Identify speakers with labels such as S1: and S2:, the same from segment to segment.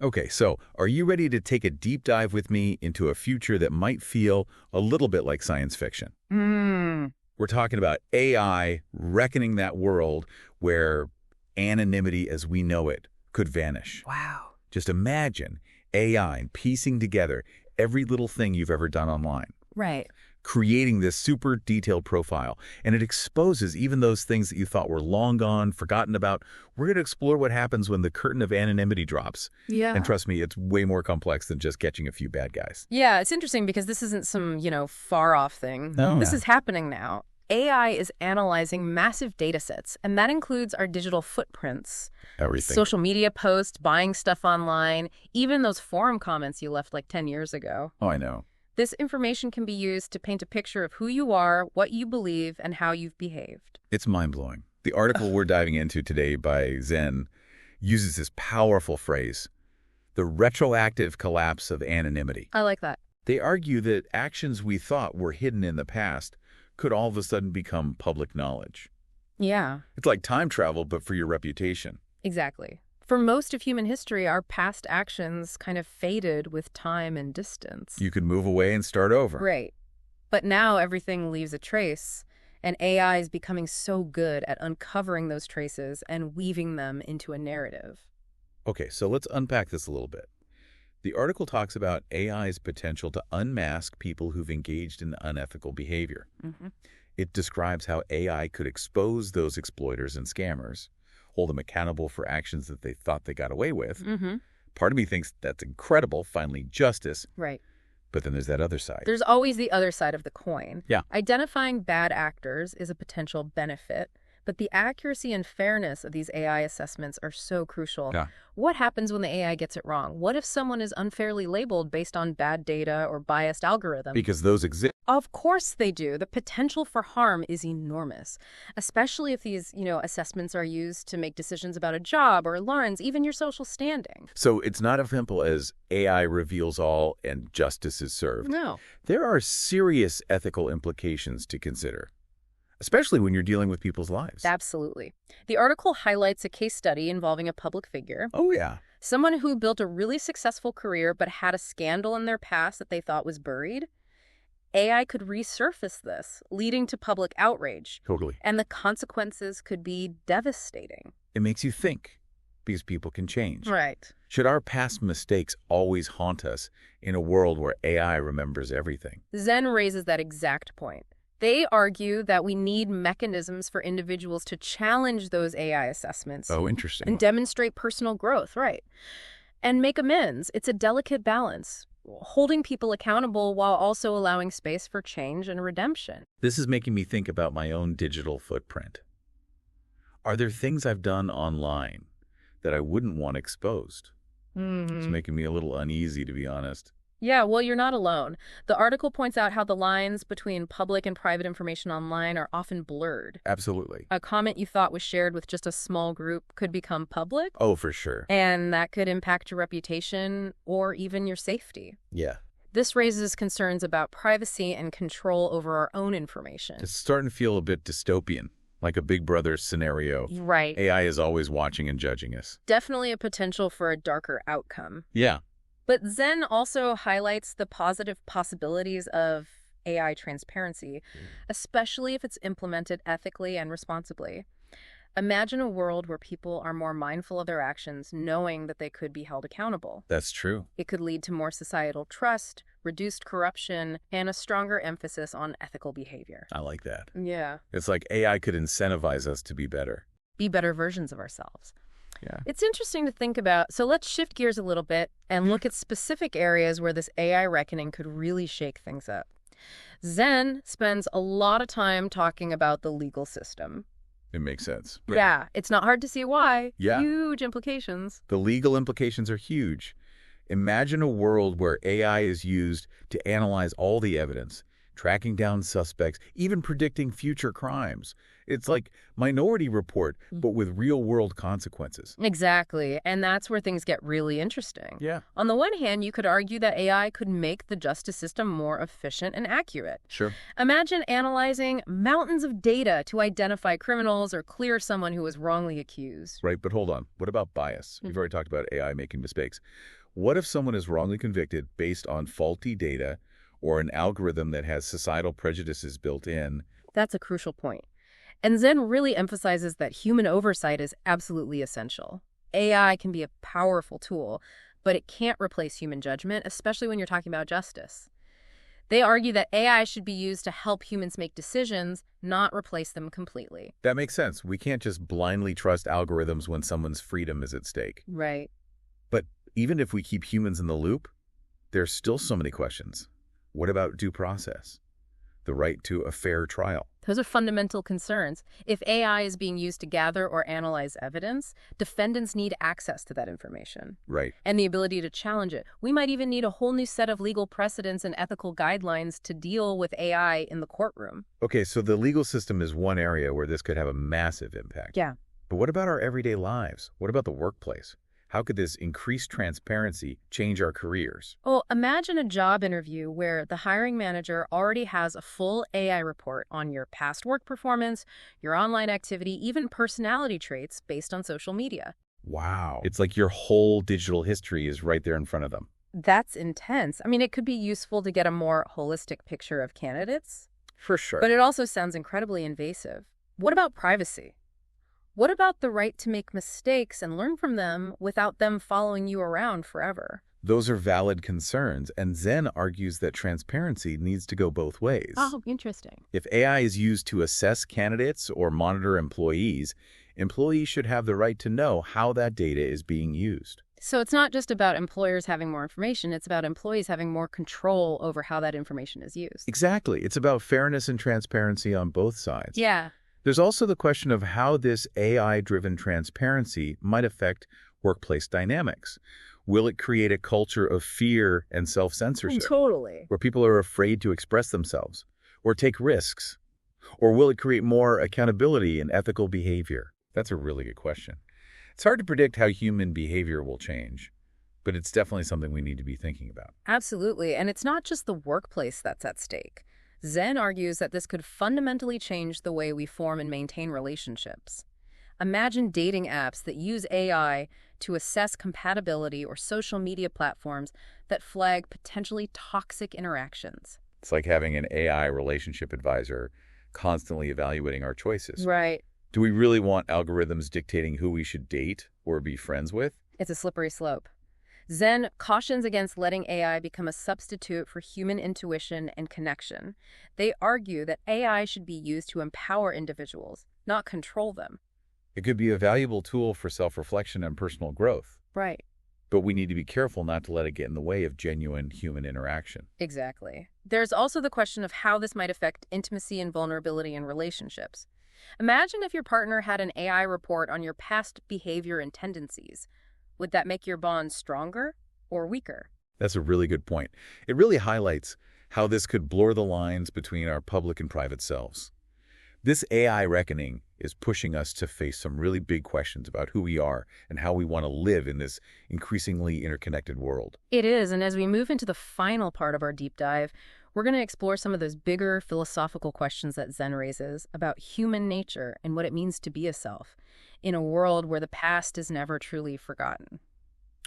S1: Okay, so are you ready to take a deep dive with me into a future that might feel a little bit like science fiction? We're talking about AI reckoning that world where anonymity as we know it could vanish.
S2: Wow.
S1: Just imagine AI piecing together every little thing you've ever done online,
S2: Right.
S1: creating this super detailed profile, and it exposes even those things that you thought were long gone, forgotten about. We're going to explore what happens when the curtain of anonymity drops.
S2: Yeah.
S1: And trust me, it's way more complex than just catching a few bad guys.
S2: Yeah, it's interesting because this isn't some, far off thing.
S1: No.
S2: This is happening now. AI is analyzing massive data sets, and that includes our digital footprints,
S1: Everything.
S2: social media posts, buying stuff online, even those forum comments you left like 10 years ago.
S1: Oh, I know.
S2: This information can be used to paint a picture of who you are, what you believe, and how you've behaved.
S1: It's mind-blowing. The article we're diving into today by Zen uses this powerful phrase, the retroactive collapse of anonymity.
S2: I like that.
S1: They argue that actions we thought were hidden in the past could all of a sudden become public knowledge.
S2: Yeah,
S1: It's like time travel, but for your reputation.
S2: exactly. For most of human history, our past actions kind of faded with time and distance.
S1: You could move away and start over.
S2: Right. But now everything leaves a trace, and AI is becoming so good at uncovering those traces and weaving them into a narrative.
S1: Okay, so let's unpack this a little bit. The article talks about AI's potential to unmask people who've engaged in unethical behavior. It describes how AI could expose those exploiters and scammers, hold them accountable for actions that they thought they got away with. Part of me thinks that's incredible, finally justice,
S2: Right.
S1: but then there's that other side.
S2: There's always the other side of the coin.
S1: Yeah.
S2: Identifying bad actors is a potential benefit, but the accuracy and fairness of these AI assessments are so crucial.
S1: Yeah.
S2: What happens when the AI gets it wrong? What if someone is unfairly labeled based on bad data or biased algorithm?
S1: Because those exist.
S2: Of course they do. The potential for harm is enormous, especially if these, assessments are used to make decisions about a job or loans, even your social standing.
S1: So it's not as simple as AI reveals all and justice is served.
S2: No.
S1: There are serious ethical implications to consider, especially when you're dealing with people's lives.
S2: Absolutely. The article highlights a case study involving a public figure,
S1: Oh, yeah.
S2: someone who built a really successful career but had a scandal in their past that they thought was buried. AI could resurface this, leading to public outrage,
S1: Totally.
S2: and the consequences could be devastating.
S1: It makes you think, because people can change.
S2: Right.
S1: Should our past mistakes always haunt us in a world where AI remembers everything?
S2: Zen raises that exact point. They argue that we need mechanisms for individuals to challenge those AI assessments
S1: Oh, interesting.
S2: and demonstrate personal growth, right? And make amends. It's a delicate balance, holding people accountable while also allowing space for change and redemption.
S1: This is making me think about my own digital footprint. Are there things I've done online that I wouldn't want exposed? It's making me a little uneasy, to be honest.
S2: Yeah, well, you're not alone. The article points out how the lines between public and private information online are often blurred.
S1: Absolutely.
S2: A comment you thought was shared with just a small group could become public,
S1: Oh, for sure.
S2: and that could impact your reputation or even your safety.
S1: Yeah.
S2: This raises concerns about privacy and control over our own information.
S1: It's starting to feel a bit dystopian, like a Big Brother scenario.
S2: Right.
S1: AI is always watching and judging us.
S2: Definitely a potential for a darker outcome.
S1: Yeah.
S2: But Zen also highlights the positive possibilities of AI transparency, especially if it's implemented ethically and responsibly. Imagine a world where people are more mindful of their actions, knowing that they could be held accountable.
S1: That's true.
S2: It could lead to more societal trust, reduced corruption, and a stronger emphasis on ethical behavior.
S1: I like that.
S2: Yeah.
S1: It's like AI could incentivize us to be better.
S2: Be better versions of ourselves.
S1: Yeah.
S2: It's interesting to think about. So let's shift gears a little bit and look at specific areas where this AI reckoning could really shake things up. Zen spends a lot of time talking about the legal system.
S1: It makes sense.
S2: Yeah, it's not hard to see why.
S1: Yeah.
S2: Huge implications.
S1: The legal implications are huge. Imagine a world where AI is used to analyze all the evidence, tracking down suspects, even predicting future crimes. It's like Minority Report, but with real-world consequences.
S2: Exactly, and that's where things get really interesting.
S1: Yeah.
S2: On the one hand, you could argue that AI could make the justice system more efficient and accurate.
S1: Sure.
S2: Imagine analyzing mountains of data to identify criminals or clear someone who was wrongly accused.
S1: Right, but hold on. What about bias? We've already talked about AI making mistakes. What if someone is wrongly convicted based on faulty data or an algorithm that has societal prejudices built in?
S2: That's a crucial point. And Zen really emphasizes that human oversight is absolutely essential. AI can be a powerful tool, but it can't replace human judgment, especially when you're talking about justice. They argue that AI should be used to help humans make decisions, not replace them completely.
S1: That makes sense. We can't just blindly trust algorithms when someone's freedom is at stake.
S2: Right.
S1: But even if we keep humans in the loop, there's still so many questions. What about due process? The right to a fair trial?
S2: Those are fundamental concerns. If AI is being used to gather or analyze evidence, defendants need access to that information.
S1: Right.
S2: And the ability to challenge it. We might even need a whole new set of legal precedents and ethical guidelines to deal with AI in the courtroom.
S1: Okay, so the legal system is one area where this could have a massive impact.
S2: Yeah.
S1: But what about our everyday lives? What about the workplace? How could this increased transparency change our careers?
S2: Well, imagine a job interview where the hiring manager already has a full AI report on your past work performance, your online activity, even personality traits based on social media.
S1: Wow. It's like your whole digital history is right there in front of them.
S2: That's intense. I mean, it could be useful to get a more holistic picture of candidates,
S1: For sure.
S2: but it also sounds incredibly invasive. What about privacy? What about the right to make mistakes and learn from them without them following you around forever?
S1: Those are valid concerns, and Zen argues that transparency needs to go both ways.
S2: Oh, interesting.
S1: If AI is used to assess candidates or monitor employees, employees should have the right to know how that data is being used.
S2: So it's not just about employers having more information, it's about employees having more control over how that information is used.
S1: Exactly. It's about fairness and transparency on both sides.
S2: Yeah.
S1: There's also the question of how this AI-driven transparency might affect workplace dynamics. Will it create a culture of fear and self-censorship,
S2: Totally.
S1: where people are afraid to express themselves or take risks? Or will it create more accountability and ethical behavior? That's a really good question. It's hard to predict how human behavior will change, but it's definitely something we need to be thinking about.
S2: Absolutely. And it's not just the workplace that's at stake. Zen argues that this could fundamentally change the way we form and maintain relationships. Imagine dating apps that use AI to assess compatibility or social media platforms that flag potentially toxic interactions.
S1: It's like having an AI relationship advisor constantly evaluating our choices.
S2: Right.
S1: Do we really want algorithms dictating who we should date or be friends with?
S2: It's a slippery slope. Zen cautions against letting AI become a substitute for human intuition and connection. They argue that AI should be used to empower individuals, not control them.
S1: It could be a valuable tool for self-reflection and personal growth,
S2: Right.
S1: but we need to be careful not to let it get in the way of genuine human interaction.
S2: Exactly. There's also the question of how this might affect intimacy and vulnerability in relationships. Imagine if your partner had an AI report on your past behavior and tendencies. Would that make your bond stronger or weaker?
S1: That's a really good point. It really highlights how this could blur the lines between our public and private selves. This AI reckoning is pushing us to face some really big questions about who we are and how we want to live in this increasingly interconnected world.
S2: It is, and as we move into the final part of our deep dive, we're going to explore some of those bigger philosophical questions that Zen raises about human nature and what it means to be a self in a world where the past is never truly forgotten.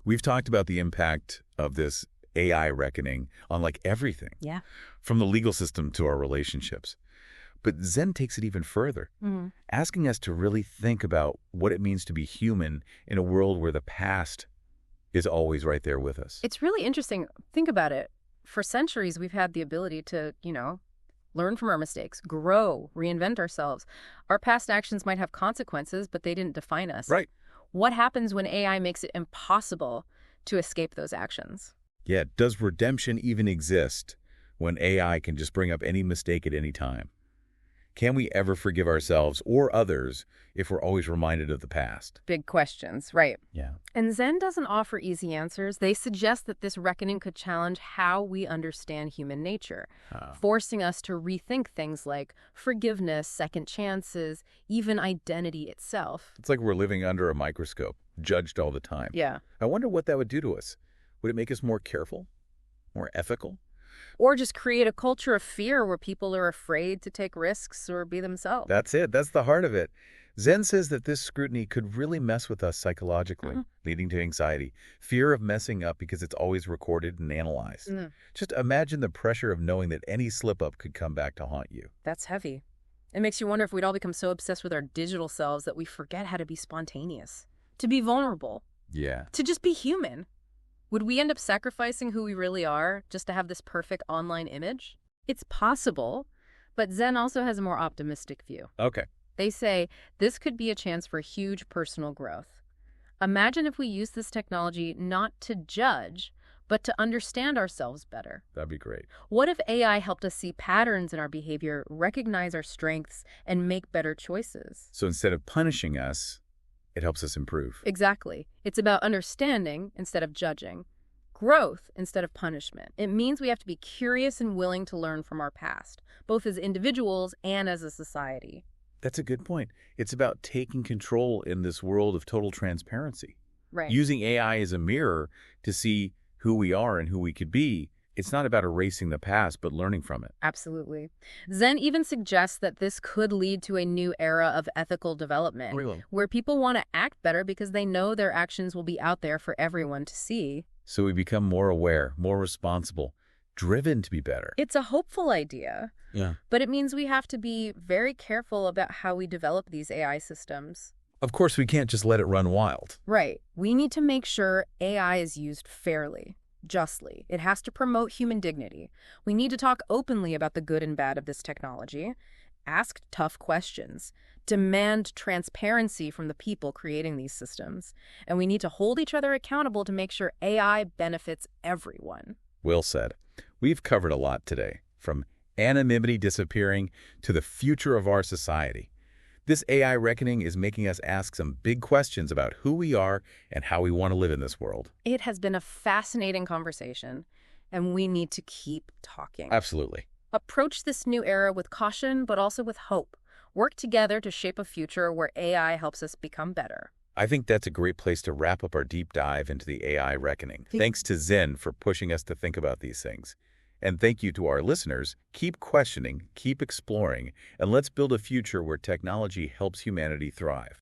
S1: We've talked about the impact of this AI reckoning on everything,
S2: Yeah.
S1: from the legal system to our relationships. But Zen takes it even further, asking us to really think about what it means to be human in a world where the past is always right there with us.
S2: It's really interesting. Think about it. For centuries, we've had the ability to, learn from our mistakes, grow, reinvent ourselves. Our past actions might have consequences, but they didn't define us.
S1: Right.
S2: What happens when AI makes it impossible to escape those actions?
S1: Yeah, does redemption even exist when AI can just bring up any mistake at any time? Can we ever forgive ourselves or others if we're always reminded of the past?
S2: Big questions, right.
S1: Yeah.
S2: And Zen doesn't offer easy answers. They suggest that this reckoning could challenge how we understand human nature, forcing us to rethink things like forgiveness, second chances, even identity itself.
S1: It's like we're living under a microscope, judged all the time.
S2: Yeah.
S1: I wonder what that would do to us. Would it make us more careful, more ethical?
S2: Or just create a culture of fear where people are afraid to take risks or be themselves.
S1: That's it. That's the heart of it. Zen says that this scrutiny could really mess with us psychologically, leading to anxiety, fear of messing up because it's always recorded and analyzed. Just imagine the pressure of knowing that any slip-up could come back to haunt you.
S2: That's heavy. It makes you wonder if we'd all become so obsessed with our digital selves that we forget how to be spontaneous, to be vulnerable,
S1: Yeah.
S2: to just be human. Would we end up sacrificing who we really are just to have this perfect online image? It's possible, but Zen also has a more optimistic view.
S1: Okay.
S2: They say this could be a chance for huge personal growth. Imagine if we use this technology not to judge, but to understand ourselves better.
S1: That'd be great.
S2: What if AI helped us see patterns in our behavior, recognize our strengths, and make better choices?
S1: So instead of punishing us, it helps us improve.
S2: Exactly. It's about understanding instead of judging, growth instead of punishment. It means we have to be curious and willing to learn from our past, both as individuals and as a society.
S1: That's a good point. It's about taking control in this world of total transparency.
S2: Right.
S1: Using AI as a mirror to see who we are and who we could be. It's not about erasing the past, but learning from it.
S2: Absolutely. Zen even suggests that this could lead to a new era of ethical development,
S1: Really?
S2: where people want to act better because they know their actions will be out there for everyone to see.
S1: So we become more aware, more responsible, driven to be better.
S2: It's a hopeful idea,
S1: Yeah.
S2: but it means we have to be very careful about how we develop these AI systems.
S1: Of course, we can't just let it run wild.
S2: Right. We need to make sure AI is used fairly, justly. It has to promote human dignity. We need to talk openly about the good and bad of this technology, ask tough questions, demand transparency from the people creating these systems, and we need to hold each other accountable to make sure AI benefits everyone.
S1: Well said. We've covered a lot today, from anonymity disappearing to the future of our society. This AI reckoning is making us ask some big questions about who we are and how we want to live in this world.
S2: It has been a fascinating conversation, and we need to keep talking.
S1: Absolutely.
S2: Approach this new era with caution, but also with hope. Work together to shape a future where AI helps us become better.
S1: I think that's a great place to wrap up our deep dive into the AI reckoning. Thanks to Zen for pushing us to think about these things. And thank you to our listeners. Keep questioning, keep exploring, and let's build a future where technology helps humanity thrive.